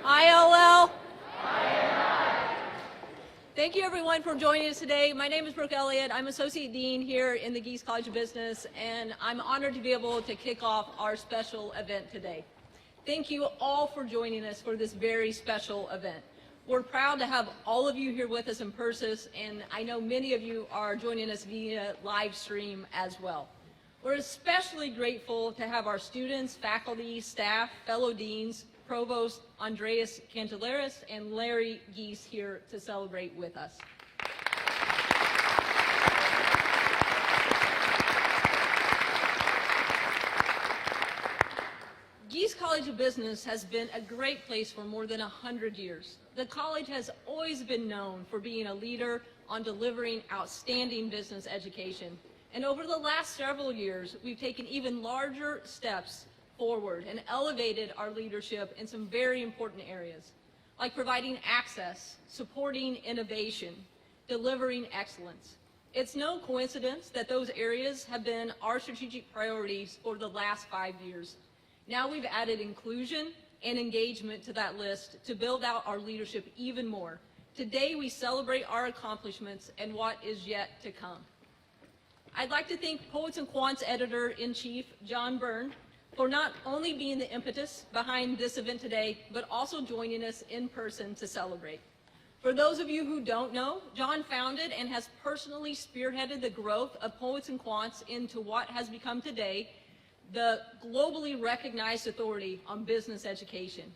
ILL. Thank you everyone for joining us today. My name is Brooke Elliott. I'm Associate Dean here in the Gies College of Business, and I'm honored to be able to kick off our special event today. Thank you all for joining us for this very special event. We're proud to have all of you here with us in person, and I know many of you are joining us via live stream as well. We're especially grateful to have our students, faculty, staff, fellow deans, Provost Andreas Cantelaris and Larry Gies here to celebrate with us. Gies College of Business has been a great place for more than 100 years. The college has always been known for being a leader on delivering outstanding business education. And over the last several years, we've taken even larger steps forward and elevated our leadership in some very important areas, like providing access, supporting innovation, delivering excellence. It's no coincidence that those areas have been our strategic priorities for the last 5 years. Now we've added inclusion and engagement to that list to build out our leadership even more. Today we celebrate our accomplishments and what is yet to come. I'd like to thank Poets&Quants Editor-in-Chief John Byrne for not only being the impetus behind this event today, but also joining us in person to celebrate. For those of you who don't know, John founded and has personally spearheaded the growth of Poets&Quants into what has become today the globally recognized authority on business education.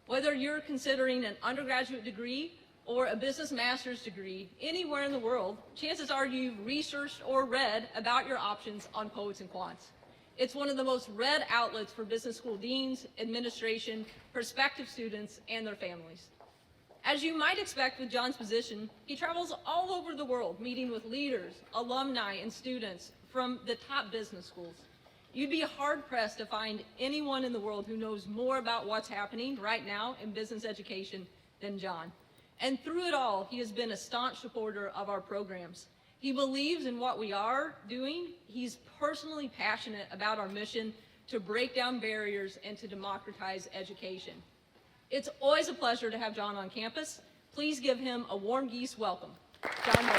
Whether you're considering an undergraduate degree or a business master's degree anywhere in the world, chances are you've researched or read about your options on Poets&Quants. It's one of the most read outlets for business school deans, administration, prospective students, and their families. As you might expect with John's position, he travels all over the world, meeting with leaders, alumni, and students from the top business schools. You'd be hard-pressed to find anyone in the world who knows more about what's happening right now in business education than John. And through it all, he has been a staunch supporter of our programs. He believes in what we are doing. He's personally passionate about our mission to break down barriers and to democratize education. It's always a pleasure to have John on campus. Please give him a warm Gies welcome. John Moore.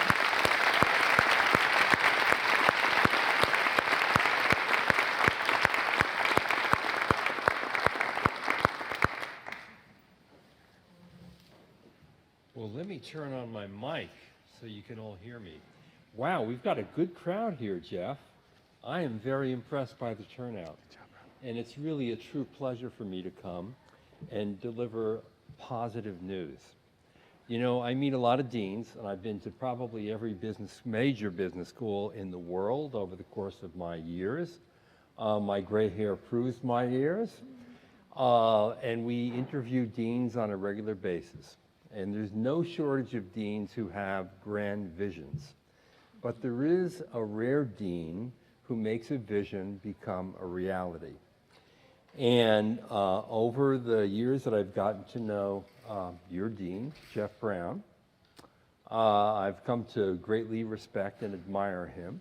Well, let me turn on my mic so you can all hear me. Wow, we've got a good crowd here, Jeff. I am very impressed by the turnout. And it's really a true pleasure for me to come and deliver positive news. You know, I meet a lot of deans, and I've been to probably every major business school in the world over the course of my years. My gray hair proves my years. And we interview deans on a regular basis. And there's no shortage of deans who have grand visions. But there is a rare dean who makes a vision become a reality. And over the years that I've gotten to know your dean, Jeff Brown, I've come to greatly respect and admire him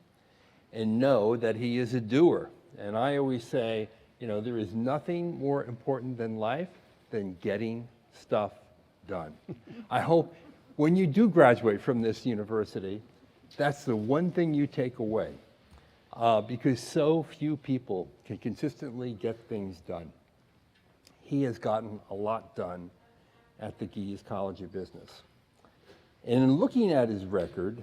and know that he is a doer. And I always say, you know, there is nothing more important than life than getting stuff done. I hope when you do graduate from this university, that's the one thing you take away, because so few people can consistently get things done. He has gotten a lot done at the Gies College of Business. And in looking at his record,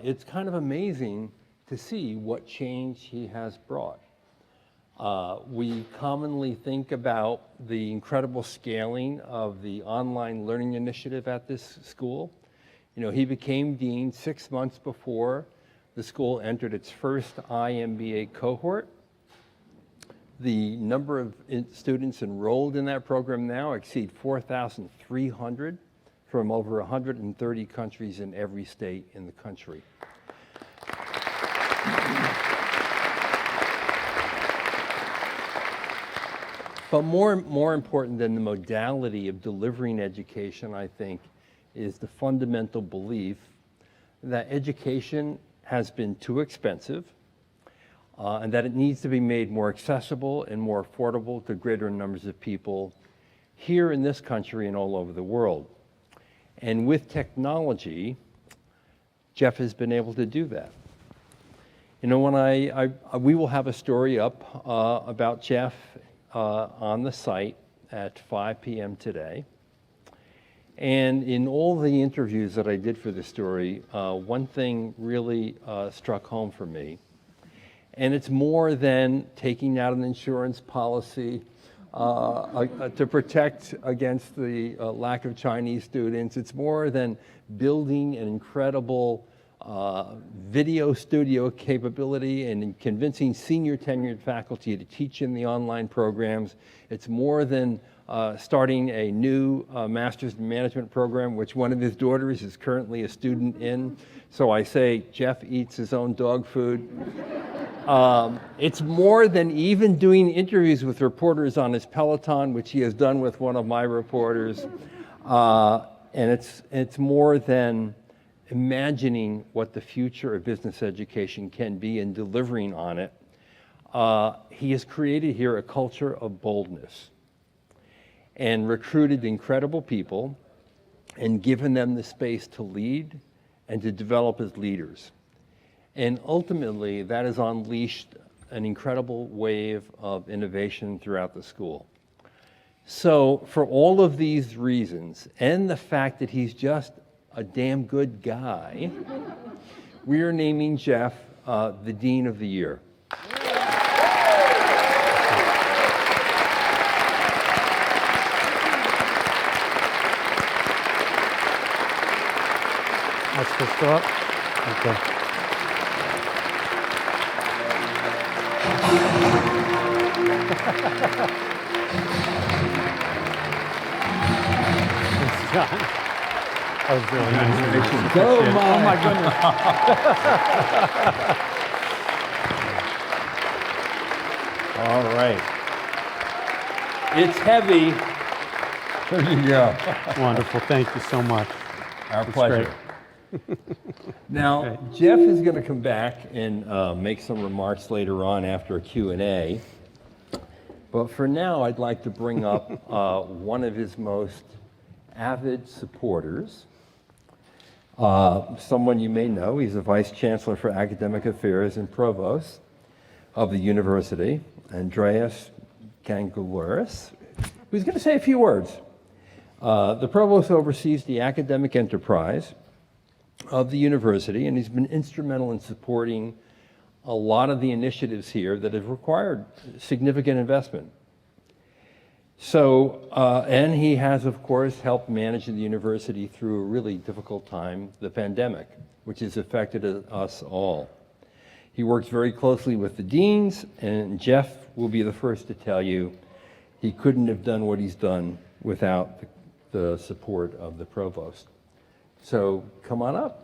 it's kind of amazing to see what change he has brought. We commonly think about the incredible scaling of the online learning initiative at this school. You know, he became dean 6 months before the school entered its first IMBA cohort. The number of students enrolled in that program now exceed 4,300 from over 130 countries in every state in the country. But more important than the modality of delivering education, I think, is the fundamental belief that education has been too expensive and that it needs to be made more accessible and more affordable to greater numbers of people here in this country and all over the world. And with technology, Jeff has been able to do that. You know, when we will have a story up about Jeff on the site at 5 p.m. today. And in all the interviews that I did for the story, one thing really struck home for me. And it's more than taking out an insurance policy to protect against the lack of Chinese students. It's more than building an incredible video studio capability and convincing senior tenured faculty to teach in the online programs. It's more than starting a new master's in management program, which one of his daughters is currently a student in. So I say Jeff eats his own dog food. It's more than even doing interviews with reporters on his Peloton, which he has done with one of my reporters. And it's more than imagining what the future of business education can be and delivering on it. He has created here a culture of boldness and recruited incredible people and given them the space to lead and to develop as leaders. And ultimately, that has unleashed an incredible wave of innovation throughout the school. So for all of these reasons, and the fact that he's just a damn good guy, we are naming Jeff the Dean of the Year. That's the start. Okay. Thanks, John. That was really nice. Go, Appreciate it. Mike. Oh my goodness. All right. It's heavy. There you go. Wonderful. Thank you so much. Our That's pleasure. Now, Great. Jeff is going to come back and make some remarks later on after a Q&A. But for now, I'd like to bring up one of his most avid supporters. Someone you may know, he's the Vice Chancellor for Academic Affairs and Provost of the university, Andreas Kangalouris, who's going to say a few words. The Provost oversees the academic enterprise of the university, and he's been instrumental in supporting a lot of the initiatives here that have required significant investment. So, and he has, of course, helped manage the university through a really difficult time, the pandemic, which has affected us all. He works very closely with the deans, and Jeff will be the first to tell you he couldn't have done what he's done without the support of the provost. So come on up.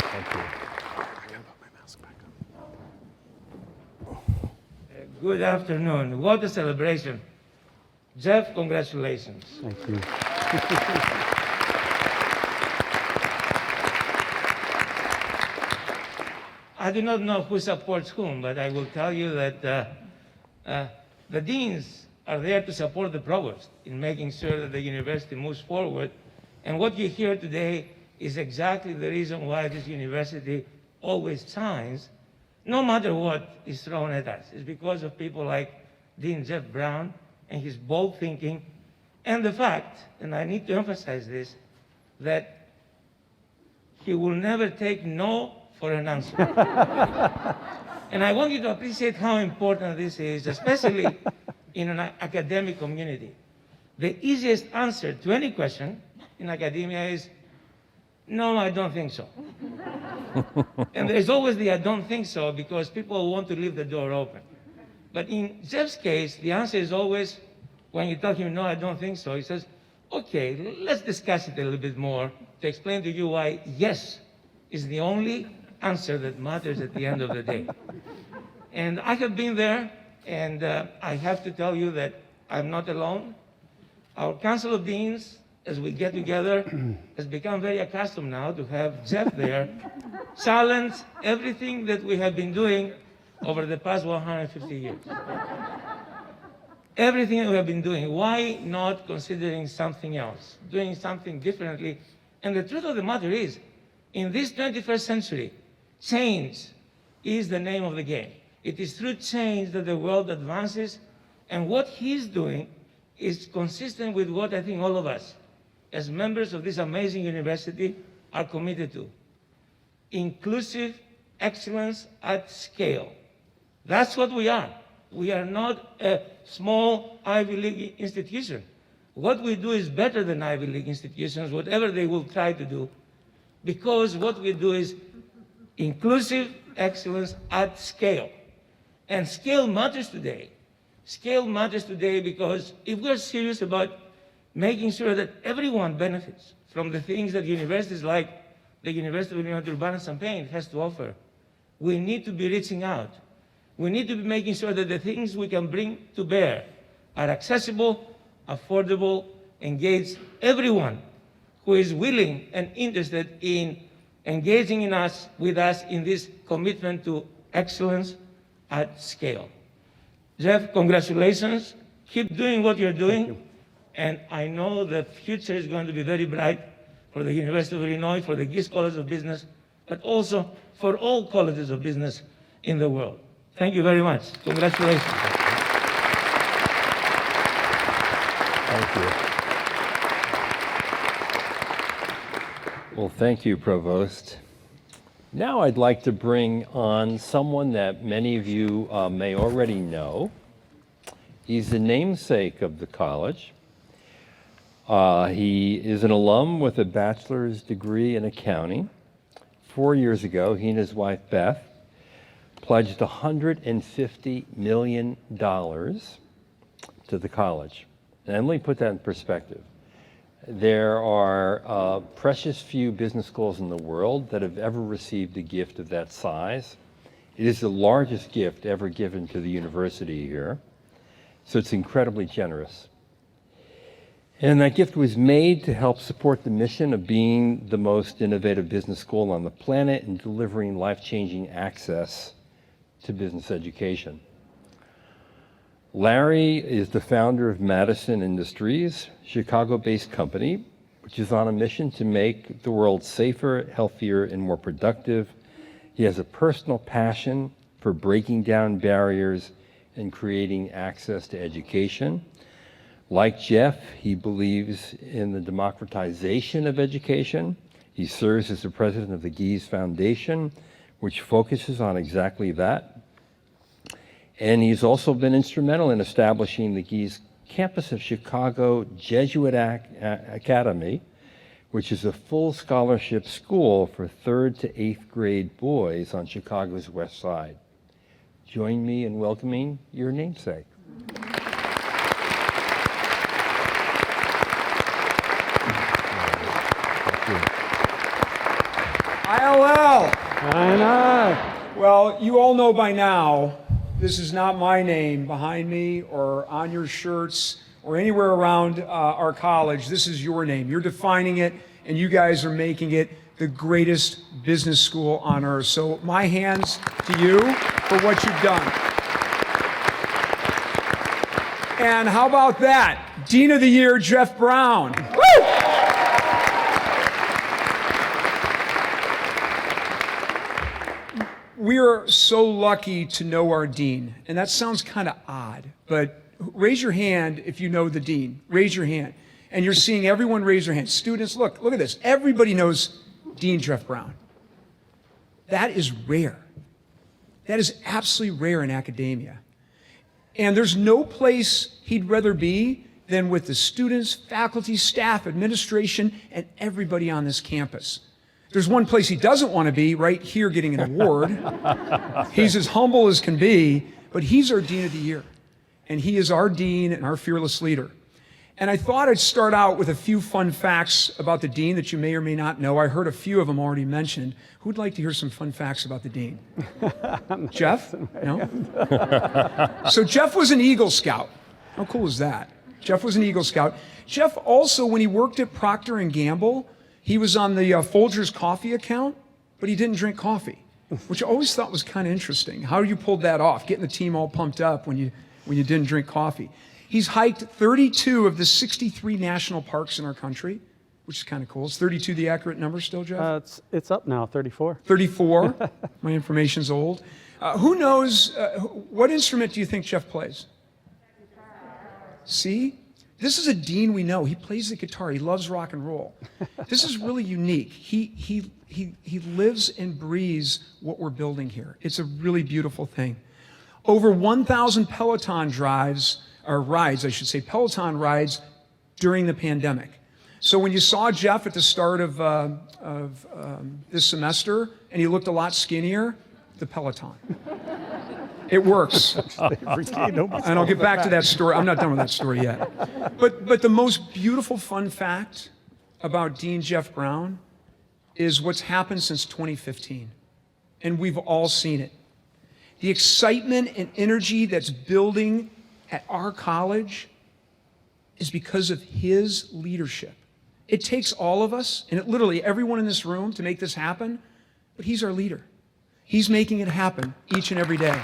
Thank you. Good afternoon. What a celebration. Jeff, congratulations. Thank you. I do not know who supports whom, but I will tell you that the deans are there to support the provost in making sure that the university moves forward. And what you hear today is exactly the reason why this university always shines, no matter what is thrown at us. It's because of people like Dean Jeff Brown and his bold thinking, and the fact, and I need to emphasize this, that he will never take no for an answer. And I want you to appreciate how important this is, especially in an academic community. The easiest answer to any question in academia is, no, I don't think so. And there's always the I don't think so because people want to leave the door open. But in Jeff's case, the answer is always, when you tell him, no, I don't think so, he says, okay, let's discuss it a little bit more to explain to you why yes is the only answer that matters at the end of the day. And I have been there, and I have to tell you that I'm not alone. Our Council of Deans as we get together, has become very accustomed now to have Jeff there challenge everything that we have been doing over the past 150 years. Everything that we have been doing, why not considering something else, doing something differently? And the truth of the matter is, in this 21st century, change is the name of the game. It is through change that the world advances, and what he's doing is consistent with what I think all of us, as members of this amazing university, are committed to. Inclusive excellence at scale. That's what we are. We are not a small Ivy League institution. What we do is better than Ivy League institutions, whatever they will try to do, because what we do is inclusive excellence at scale. And scale matters today. Scale matters today because if we're serious about making sure that everyone benefits from the things that universities like the University of Illinois Urbana-Champaign has to offer, we need to be reaching out. We need to be making sure that the things we can bring to bear are accessible, affordable, engage everyone who is willing and interested in engaging with us in this commitment to excellence at scale. Jeff, congratulations. Keep doing what you're doing. And I know the future is going to be very bright for the University of Illinois, for the Gies College of Business, but also for all colleges of business in the world. Thank you very much. Congratulations. Thank you. Well, thank you, Provost. Now I'd like to bring on someone that many of you may already know. He's the namesake of the college. He is an alum with a bachelor's degree in accounting. 4 years ago, he and his wife, Beth, pledged $150 million to the college. And let me put that in perspective. There are precious few business schools in the world that have ever received a gift of that size. It is the largest gift ever given to the university here, so it's incredibly generous. And that gift was made to help support the mission of being the most innovative business school on the planet and delivering life-changing access to business education. Larry is the founder of Madison Industries, Chicago-based company, which is on a mission to make the world safer, healthier, and more productive. He has a personal passion for breaking down barriers and creating access to education. Like Jeff, he believes in the democratization of education. He serves as the president of the Gies Foundation, which focuses on exactly that. And he's also been instrumental in establishing the Gies campus of Chicago Jesuit Academy, which is a full scholarship school for 3rd to 8th grade boys on Chicago's West Side. Join me in welcoming your namesake. ILL. I know. Well, you all know by now, this is not my name behind me or on your shirts or anywhere around our college. This is your name. You're defining it, and you guys are making it the greatest business school on earth. So my hands to you for what you've done. And how about that? Dean of the Year, Jeff Brown. Woo! We are so lucky to know our dean, and that sounds kind of odd, but raise your hand if you know the dean. Raise your hand. And you're seeing everyone raise their hand. Students, look at this. Everybody knows Dean Jeff Brown. That is rare. That is absolutely rare in academia. And there's no place he'd rather be than with the students, faculty, staff, administration, and everybody on this campus. There's one place he doesn't want to be, right here getting an award. He's as humble as can be, but he's our Dean of the Year. And he is our dean and our fearless leader. And I thought I'd start out with a few fun facts about the dean that you may or may not know. I heard a few of them already mentioned. Who'd like to hear some fun facts about the dean? Jeff? No? So Jeff was an Eagle Scout. How cool is that? Jeff was an Eagle Scout. Jeff also, when he worked at Procter & Gamble, he was on the Folgers coffee account, but he didn't drink coffee, which I always thought was kind of interesting. How you pulled that off, getting the team all pumped up when you didn't drink coffee. He's hiked 32 of the 63 national parks in our country, which is kind of cool. Is 32 the accurate number still, Jeff? It's up now, 34. 34. My information's old. Who knows, what instrument do you think Jeff plays? See? This is a dean we know. He plays the guitar. He loves rock and roll. This is really unique. He lives and breathes what we're building here. It's a really beautiful thing. Over 1,000 Peloton rides, Peloton rides during the pandemic. So when you saw Jeff at the start of this semester and he looked a lot skinnier, the Peloton. It works. And I'll get back to that story. I'm not done with that story yet. But the most beautiful fun fact about Dean Jeff Brown is what's happened since 2015. And we've all seen it. The excitement and energy that's building at our college is because of his leadership. It takes all of us, and literally everyone in this room, to make this happen, but he's our leader. He's making it happen each and every day.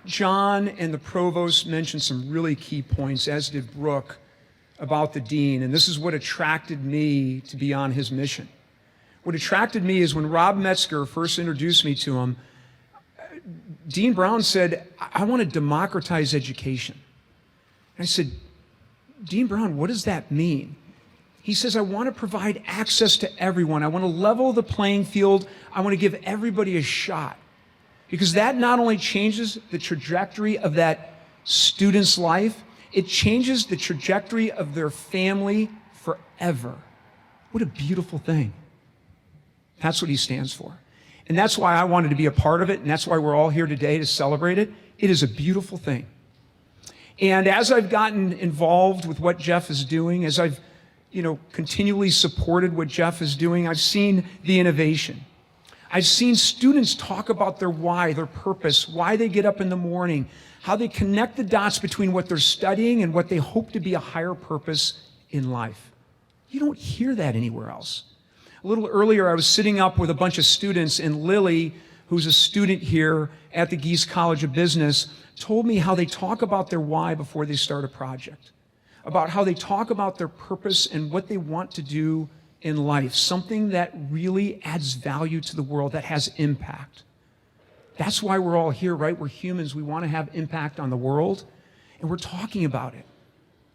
John and the provost mentioned some really key points, as did Brooke, about the dean, and this is what attracted me to be on his mission. What attracted me is when Rob Metzger first introduced me to him, Dean Brown said, I want to democratize education. And I said, Dean Brown, what does that mean? He says, I want to provide access to everyone. I want to level the playing field. I want to give everybody a shot. Because that not only changes the trajectory of that student's life, it changes the trajectory of their family forever. What a beautiful thing. That's what he stands for. And that's why I wanted to be a part of it, and that's why we're all here today to celebrate it. It is a beautiful thing. And as I've gotten involved with what Jeff is doing, as I've continually supported what Jeff is doing, I've seen the innovation. I've seen students talk about their why, their purpose, why they get up in the morning, how they connect the dots between what they're studying and what they hope to be a higher purpose in life. You don't hear that anywhere else. A little earlier, I was sitting up with a bunch of students, and Lily, who's a student here at the Gies College of Business, told me how they talk about their why before they start a project, about how they talk about their purpose and what they want to do in life, something that really adds value to the world, that has impact. That's why we're all here, right? We're humans. We want to have impact on the world, and we're talking about it.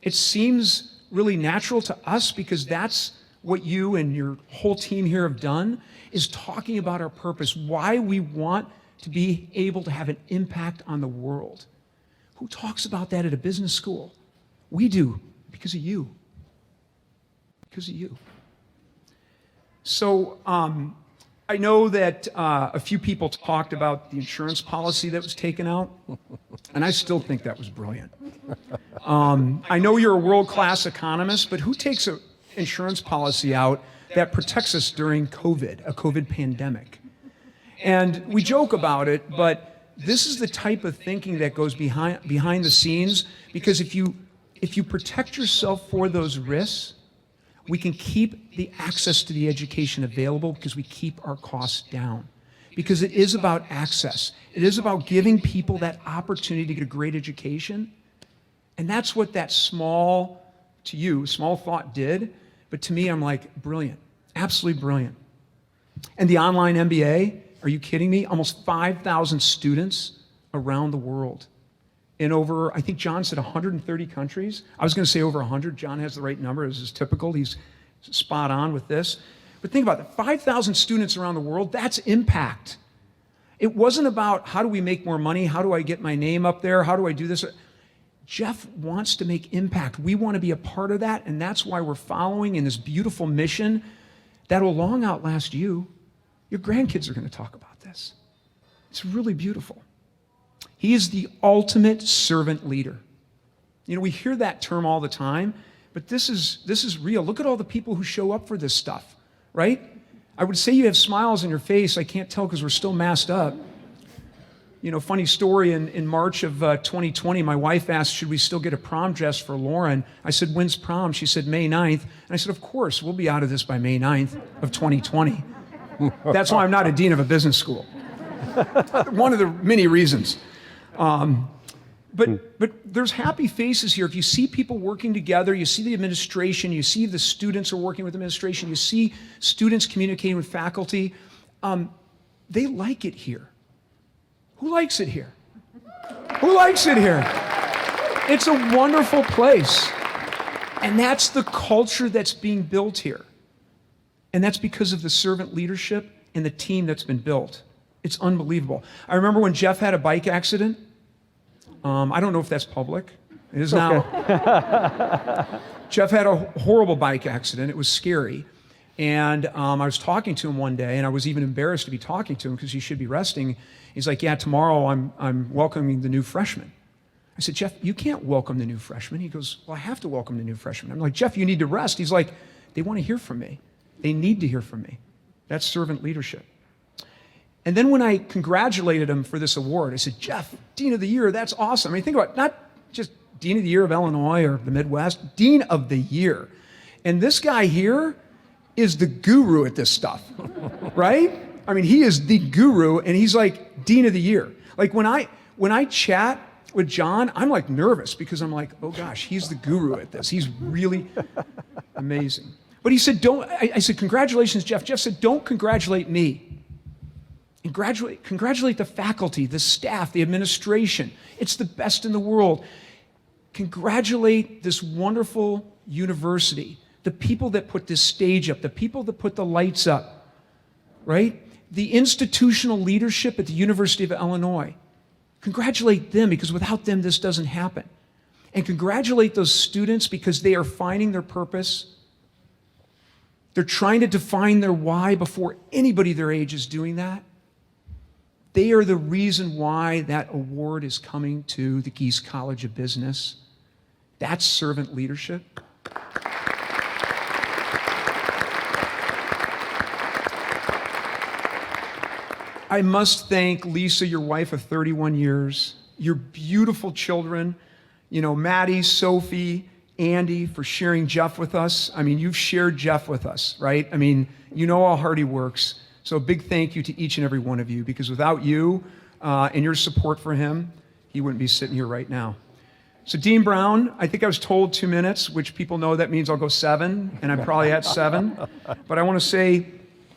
It seems really natural to us because that's what you and your whole team here have done, is talking about our purpose, why we want to be able to have an impact on the world. Who talks about that at a business school? We do, because of you. Because of you. So I know that a few people talked about the insurance policy that was taken out, and I still think that was brilliant. I know you're a world-class economist, but who takes an insurance policy out that protects us during COVID, a COVID pandemic? And we joke about it, but this is the type of thinking that goes behind the scenes, because if you protect yourself for those risks, we can keep the access to the education available because we keep our costs down. Because it is about access. It is about giving people that opportunity to get a great education. And that's what that small thought did. But to me, I'm like, brilliant. Absolutely brilliant. And the online MBA, are you kidding me? Almost 5,000 students around the world. In over, I think John said 130 countries. I was going to say over 100. John has the right number, as is typical. He's spot on with this. But think about that. 5,000 students around the world, that's impact. It wasn't about how do we make more money? How do I get my name up there? How do I do this? Jeff wants to make impact. We want to be a part of that, and that's why we're following in this beautiful mission that will long outlast you. Your grandkids are going to talk about this. It's really beautiful. He is the ultimate servant leader. We hear that term all the time, but this is real. Look at all the people who show up for this stuff, right? I would say you have smiles on your face. I can't tell because we're still masked up. funny story, in March of 2020, my wife asked, should we still get a prom dress for Lauren? I said, when's prom? She said, May 9th. And I said, of course, we'll be out of this by May 9th of 2020. That's why I'm not a dean of a business school. One of the many reasons. But there's happy faces here. If you see people working together, you see the administration, you see the students are working with administration, you see students communicating with faculty, they like it here. Who likes it here? Who likes it here? It's a wonderful place. And that's the culture that's being built here. And that's because of the servant leadership and the team that's been built. It's unbelievable. I remember when Jeff had a bike accident. I don't know if that's public. It is now. Jeff had a horrible bike accident. It was scary. And I was talking to him one day, and I was even embarrassed to be talking to him because he should be resting. He's like, yeah, tomorrow I'm welcoming the new freshman. I said, Jeff, you can't welcome the new freshman. He goes, well, I have to welcome the new freshman. I'm like, Jeff, you need to rest. He's like, they want to hear from me. They need to hear from me. That's servant leadership. And then when I congratulated him for this award, I said, Jeff, Dean of the Year, that's awesome. I mean, think about it, not just Dean of the Year of Illinois or the Midwest, Dean of the Year. And this guy here is the guru at this stuff, right? I mean, he is the guru, and he's like Dean of the Year. Like when I chat with John, I'm like nervous because I'm like, oh gosh, he's the guru at this. He's really amazing. But he said, I said, congratulations, Jeff. Jeff said, don't congratulate me. And congratulate the faculty, the staff, the administration. It's the best in the world. Congratulate this wonderful university, the people that put this stage up, the people that put the lights up, right? The institutional leadership at the University of Illinois. Congratulate them, because without them, this doesn't happen. And congratulate those students because they are finding their purpose. They're trying to define their why before anybody their age is doing that. They are the reason why that award is coming to the Gies College of Business. That's servant leadership. I must thank Lisa, your wife of 31 years, your beautiful children, Maddie, Sophie, Andy, for sharing Jeff with us. I mean, you've shared Jeff with us, right? I mean, you know how hard he works. So a big thank you to each and every one of you, because without you and your support for him, he wouldn't be sitting here right now. So Dean Brown, I think I was told 2 minutes, which people know that means I'll go 7, and I'm probably at 7. But I want to say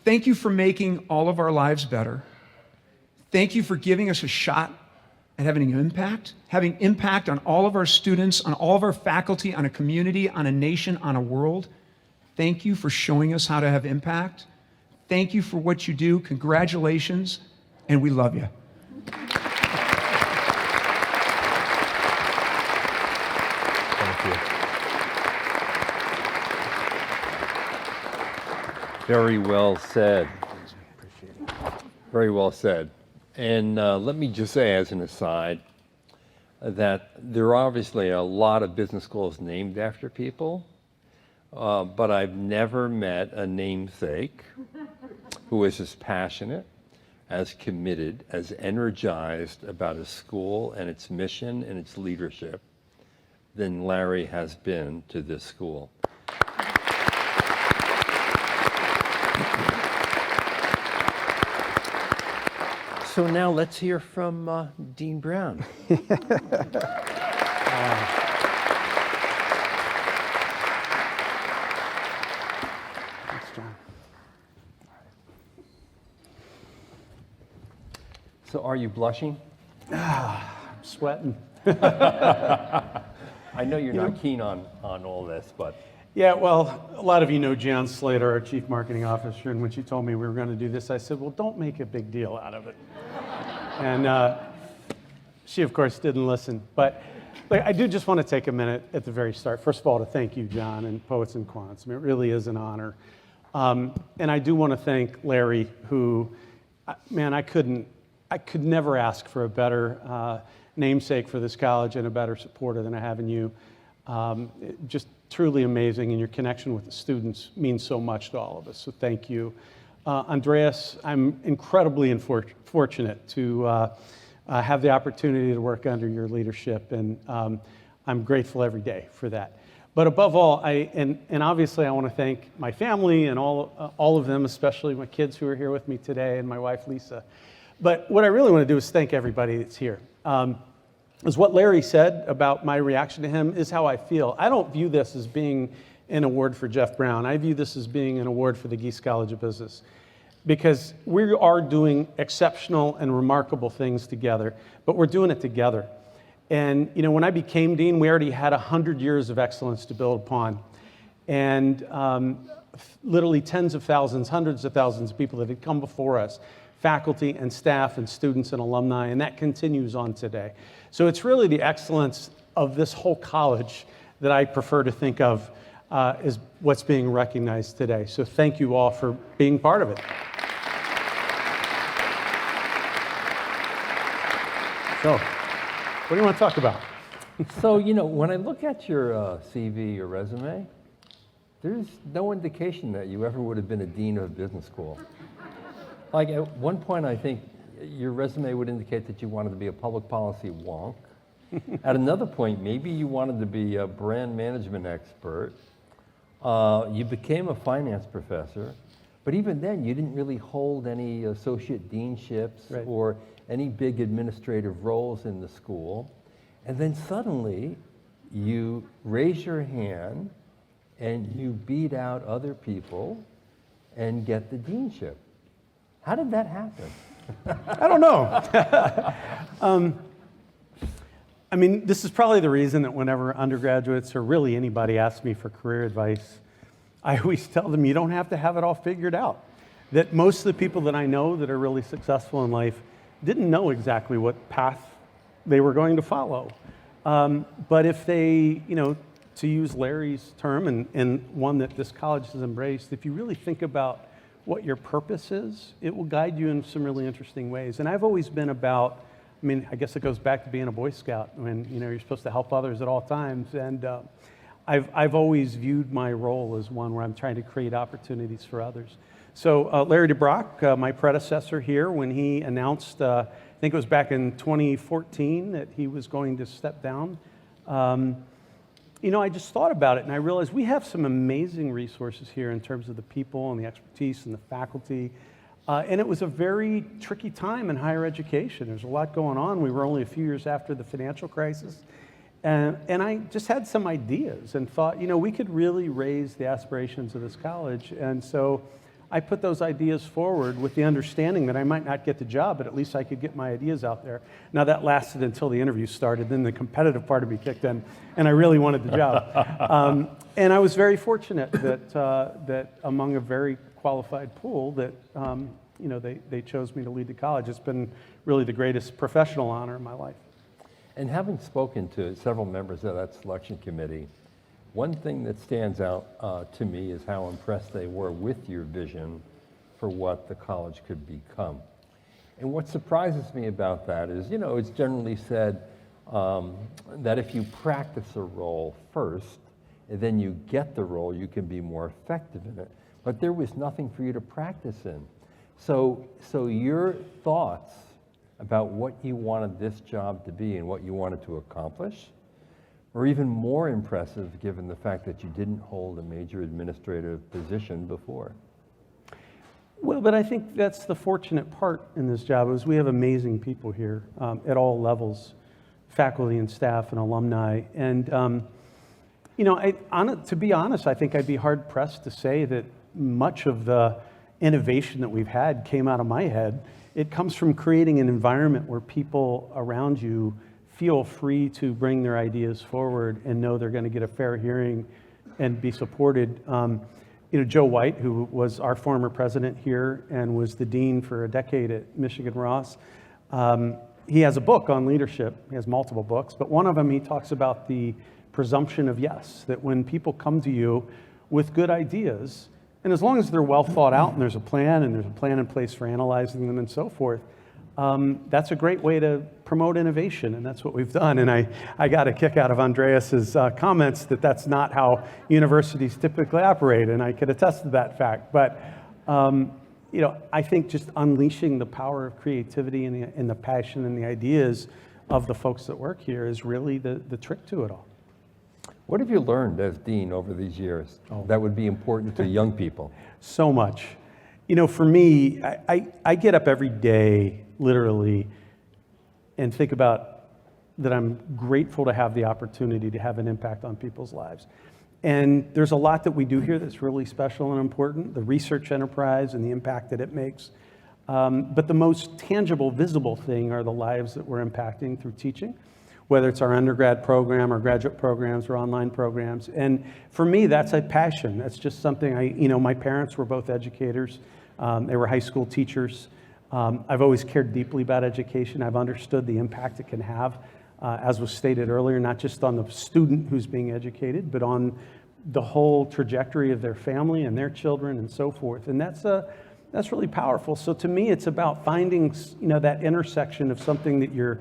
thank you for making all of our lives better. Thank you for giving us a shot at having impact on all of our students, on all of our faculty, on a community, on a nation, on a world. Thank you for showing us how to have impact. Thank you for what you do. Congratulations, and we love you. Thank you. Very well said. Very well said. And let me just say as an aside that there are obviously a lot of business schools named after people, but I've never met a namesake who is as passionate, as committed, as energized about a school and its mission and its leadership than Larry has been to this school. So now let's hear from Dean Brown. Thanks, John. So are you blushing? I'm sweating. I know you're not keen on all this, but... Yeah, well, a lot of you know Jan Slater, our Chief Marketing Officer, and when she told me we were going to do this, I said, well, don't make a big deal out of it. And she, of course, didn't listen. But I do just want to take a minute at the very start, first of all, to thank you, John, and Poets&Quants. I mean, it really is an honor. And I do want to thank Larry, who, man, I could never ask for a better namesake for this college and a better supporter than I have in you. Just truly amazing, and your connection with the students means so much to all of us, so thank you. Andreas, I'm incredibly fortunate to have the opportunity to work under your leadership, and I'm grateful every day for that. But above all, and obviously I want to thank my family and all of them, especially my kids who are here with me today and my wife, Lisa. But what I really want to do is thank everybody that's here. Is what Larry said about my reaction to him is how I feel. I don't view this as being an award for Jeff Brown. I view this as being an award for the Gies College of Business, because we are doing exceptional and remarkable things together, but we're doing it together. And when I became dean, we already had 100 years of excellence to build upon. And literally tens of thousands, hundreds of thousands of people that had come before us, faculty and staff and students and alumni, and that continues on today. So it's really the excellence of this whole college that I prefer to think of as what's being recognized today. So thank you all for being part of it. So, what do you want to talk about? So, when I look at your CV, your resume, there's no indication that you ever would have been a dean of a business school. Like at one point, I think your resume would indicate that you wanted to be a public policy wonk. At another point, maybe you wanted to be a brand management expert. You became a finance professor, but even then, you didn't really hold any associate deanships Right. or any big administrative roles in the school. And then suddenly, you raise your hand and you beat out other people and get the deanship. How did that happen? I don't know. I mean, this is probably the reason that whenever undergraduates or really anybody asks me for career advice, I always tell them you don't have to have it all figured out. That most of the people that I know that are really successful in life didn't know exactly what path they were going to follow. But if they, to use Larry's term and one that this college has embraced, if you really think about what your purpose is, it will guide you in some really interesting ways. And I've always been about, I guess it goes back to being a Boy Scout when, you're supposed to help others at all times. And I've always viewed my role as one where I'm trying to create opportunities for others. So Larry DeBrock, my predecessor here, when he announced, I think it was back in 2014 that he was going to step down, I just thought about it and I realized we have some amazing resources here in terms of the people and the expertise and the faculty. And it was a very tricky time in higher education. There's a lot going on. We were only a few years after the financial crisis. And I just had some ideas and thought, we could really raise the aspirations of this college. And so I put those ideas forward with the understanding that I might not get the job, but at least I could get my ideas out there. Now that lasted until the interview started, then the competitive part of me kicked in, and I really wanted the job. And I was very fortunate that among a very qualified pool that they chose me to lead the college. It's been really the greatest professional honor in my life. And having spoken to several members of that selection committee, one thing that stands out to me is how impressed they were with your vision for what the college could become. And what surprises me about that is, it's generally said that if you practice a role first, and then you get the role, you can be more effective in it. But there was nothing for you to practice in. So your thoughts about what you wanted this job to be and what you wanted to accomplish were even more impressive given the fact that you didn't hold a major administrative position before. Well, but I think that's the fortunate part in this job is we have amazing people here at all levels, faculty and staff and alumni. And, to be honest, I think I'd be hard pressed to say that much of the innovation that we've had came out of my head. It comes from creating an environment where people around you feel free to bring their ideas forward and know they're going to get a fair hearing and be supported. Joe White, who was our former president here and was the dean for a decade at Michigan Ross, he has a book on leadership. He has multiple books, but one of them he talks about the presumption of yes, that when people come to you with good ideas, and as long as they're well thought out and there's a plan in place for analyzing them and so forth, that's a great way to promote innovation, and that's what we've done. And I got a kick out of Andreas's comments that that's not how universities typically operate, and I could attest to that fact. But I think just unleashing the power of creativity and the passion and the ideas of the folks that work here is really the trick to it all. What have you learned as dean over these years that would be important to young people? So much. For me, I get up every day, literally, and think about that I'm grateful to have the opportunity to have an impact on people's lives. And there's a lot that we do here that's really special and important, the research enterprise and the impact that it makes. But the most tangible, visible thing are the lives that we're impacting through teaching, whether it's our undergrad program or graduate programs or online programs. And for me, that's a passion. That's just something my parents were both educators. They were high school teachers. I've always cared deeply about education. I've understood the impact it can have, as was stated earlier, not just on the student who's being educated, but on the whole trajectory of their family and their children and so forth. And that's really powerful. So to me, it's about finding, that intersection of something that you're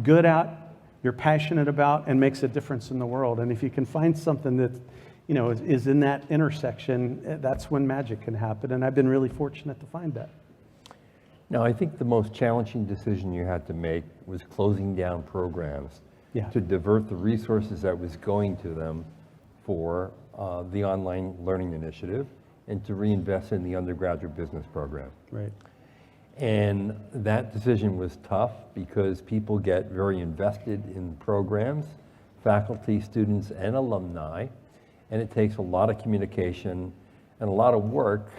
good at, you're passionate about, and makes a difference in the world. And if you can find something that, is in that intersection, that's when magic can happen. And I've been really fortunate to find that. Now, I think the most challenging decision you had to make was closing down programs to divert the resources that was going to them for the online learning initiative and to reinvest in the undergraduate business program. Right. And that decision was tough because people get very invested in programs, faculty, students, and alumni, and it takes a lot of communication and a lot of work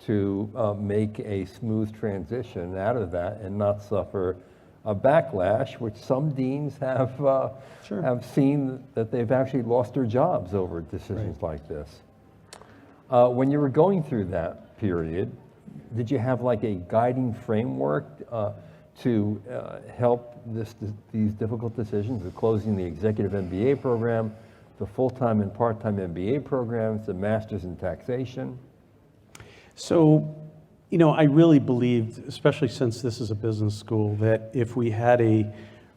to make a smooth transition out of that and not suffer a backlash, which some deans have seen that they've actually lost their jobs over decisions like this. When you were going through that period, did you have like a guiding framework to help these difficult decisions of closing the executive MBA program, the full-time and part-time MBA programs, the master's in taxation? So, I really believed, especially since this is a business school, that if we had a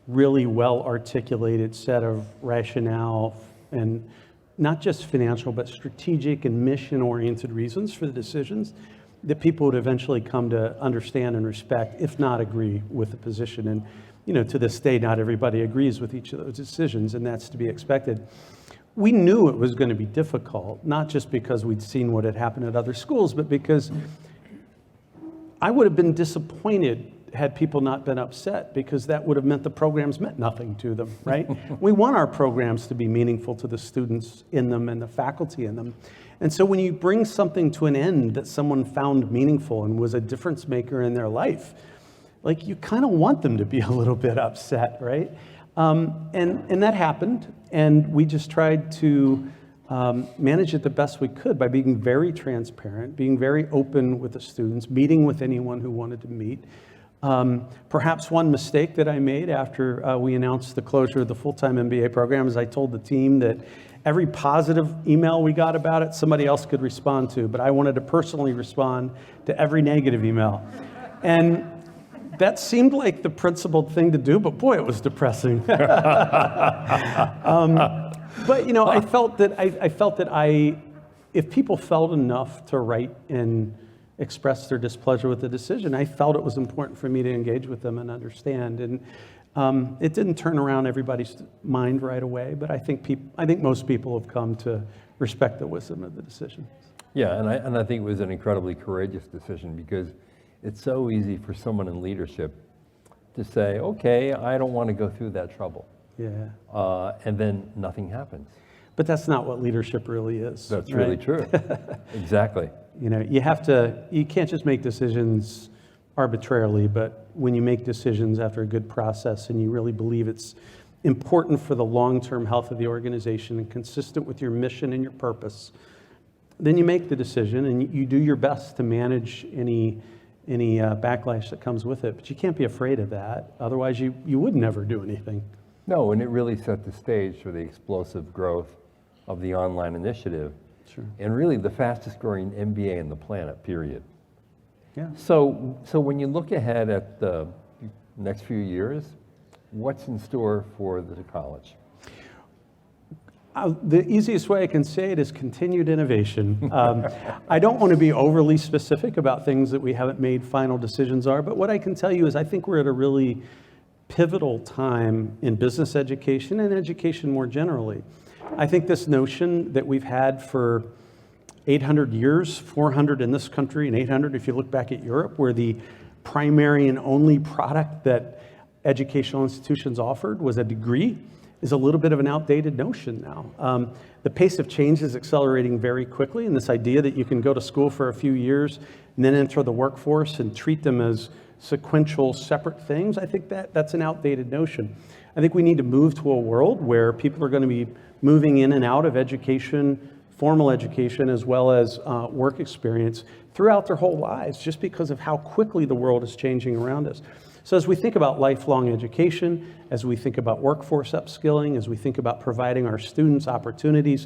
really well-articulated set of rationale and not just financial, but strategic and mission-oriented reasons for the decisions, that people would eventually come to understand and respect, if not agree with the position. And, to this day, not everybody agrees with each of those decisions, and that's to be expected. We knew it was going to be difficult, not just because we'd seen what had happened at other schools, but because I would have been disappointed had people not been upset, because that would have meant the programs meant nothing to them, right? We want our programs to be meaningful to the students in them and the faculty in them. And so when you bring something to an end that someone found meaningful and was a difference maker in their life, like, you kind of want them to be a little bit upset, right? And that happened, and we just tried to manage it the best we could by being very transparent, being very open with the students, meeting with anyone who wanted to meet. Perhaps one mistake that I made after we announced the closure of the full-time MBA program is I told the team that every positive email we got about it, somebody else could respond to, but I wanted to personally respond to every negative email. And that seemed like the principled thing to do, but boy, it was depressing. But I felt that if people felt enough to write and express their displeasure with the decision, I felt it was important for me to engage with them and understand. And it didn't turn around everybody's mind right away, but I think most people have come to respect the wisdom of the decision. Yeah, and I think it was an incredibly courageous decision, because it's so easy for someone in leadership to say, okay, I don't want to go through that trouble. Yeah. And then nothing happens. But that's not what leadership really is. That's right? really true. Exactly. You can't just make decisions arbitrarily, but when you make decisions after a good process and you really believe it's important for the long-term health of the organization and consistent with your mission and your purpose, then you make the decision and you do your best to manage any backlash that comes with it. But you can't be afraid of that. Otherwise, you would never do anything. No, and it really set the stage for the explosive growth of the online initiative. Sure. And really the fastest growing MBA in the planet, period. Yeah. So when you look ahead at the next few years, what's in store for the college? The easiest way I can say it is continued innovation. I don't want to be overly specific about things that we haven't made final decisions on, but what I can tell you is I think we're at a really pivotal time in business education and education more generally. I think this notion that we've had for 800 years, 400 in this country and 800 if you look back at Europe, where the primary and only product that educational institutions offered was a degree, is a little bit of an outdated notion now. The pace of change is accelerating very quickly, and this idea that you can go to school for a few years and then enter the workforce and treat them as sequential, separate things, I think that's an outdated notion. I think we need to move to a world where people are going to be moving in and out of education, formal education, as well as work experience throughout their whole lives, just because of how quickly the world is changing around us. So as we think about lifelong education, as we think about workforce upskilling, as we think about providing our students opportunities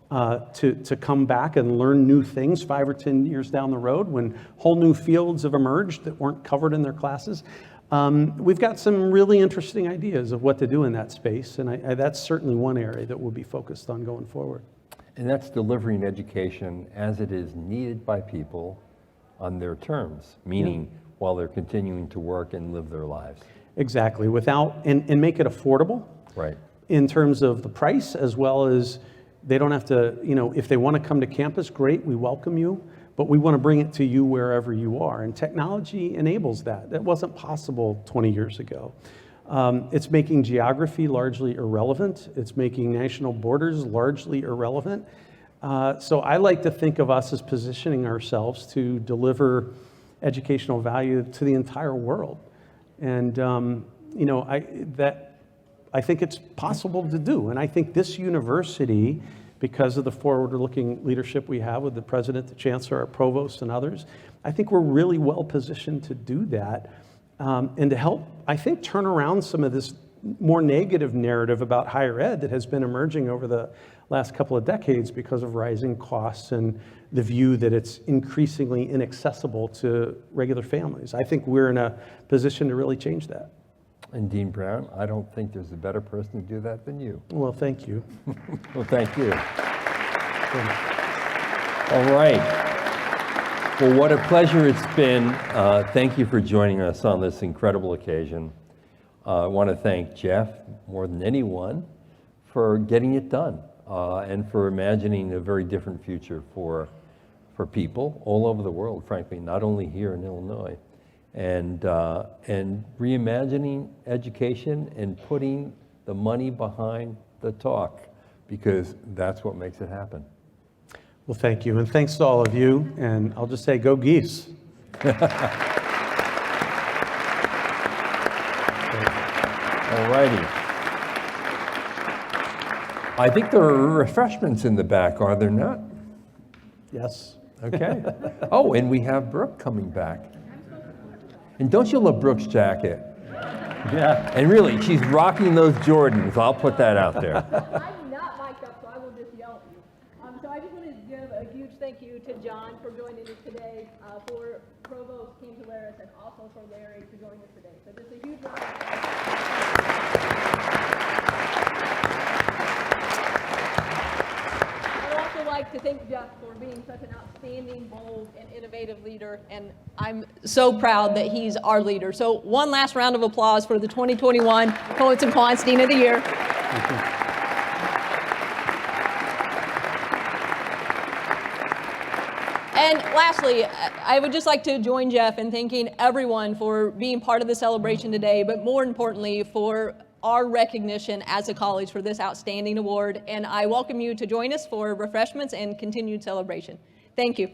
to come back and learn new things 5 or 10 years down the road when whole new fields have emerged that weren't covered in their classes, we've got some really interesting ideas of what to do in that space, and that's certainly one area that we'll be focused on going forward. And that's delivering education as it is needed by people on their terms, meaning while they're continuing to work and live their lives. Exactly, and make it affordable. Right. In terms of the price, as well as they don't have to, if they want to come to campus, great, we welcome you, but we want to bring it to you wherever you are. And technology enables that. That wasn't possible 20 years ago. It's making geography largely irrelevant. It's making national borders largely irrelevant. So I like to think of us as positioning ourselves to deliver educational value to the entire world. And, I think it's possible to do. And I think this university, because of the forward-looking leadership we have with the president, the chancellor, our provost, and others, I think we're really well positioned to do that and to help, I think, turn around some of this more negative narrative about higher ed that has been emerging over the last couple of decades because of rising costs and the view that it's increasingly inaccessible to regular families. I think we're in a position to really change that. And Dean Brown, I don't think there's a better person to do that than you. Well, thank you. Well, thank you. All right. Well, what a pleasure it's been. Thank you for joining us on this incredible occasion. I want to thank Jeff more than anyone for getting it done and for imagining a very different future for people all over the world, frankly, not only here in Illinois. And reimagining education and putting the money behind the talk, because that's what makes it happen. Well, thank you, and thanks to all of you, and I'll just say, go Gies. All righty. I think there are refreshments in the back, are there not? Yes. Okay. Oh, and we have Brooke coming back. And don't you love Brooke's jacket? Yeah. And really, she's rocking those Jordans. I'll put that out there. I'm not mic'd up, so I will just yell at you. So I just want to give a huge thank you to John for joining us today, for Provost Cantalaris, and also for Larry for joining us today. So just a huge round of applause. I'd also like to thank Jeff for being such an outstanding, bold, and innovative leader, and I'm so proud that he's our leader. So one last round of applause for the 2021 Poets and Quants Dean of the Year. And lastly, I would just like to join Jeff in thanking everyone for being part of the celebration today, but more importantly, for our recognition as a college for this outstanding award. And I welcome you to join us for refreshments and continued celebration. Thank you.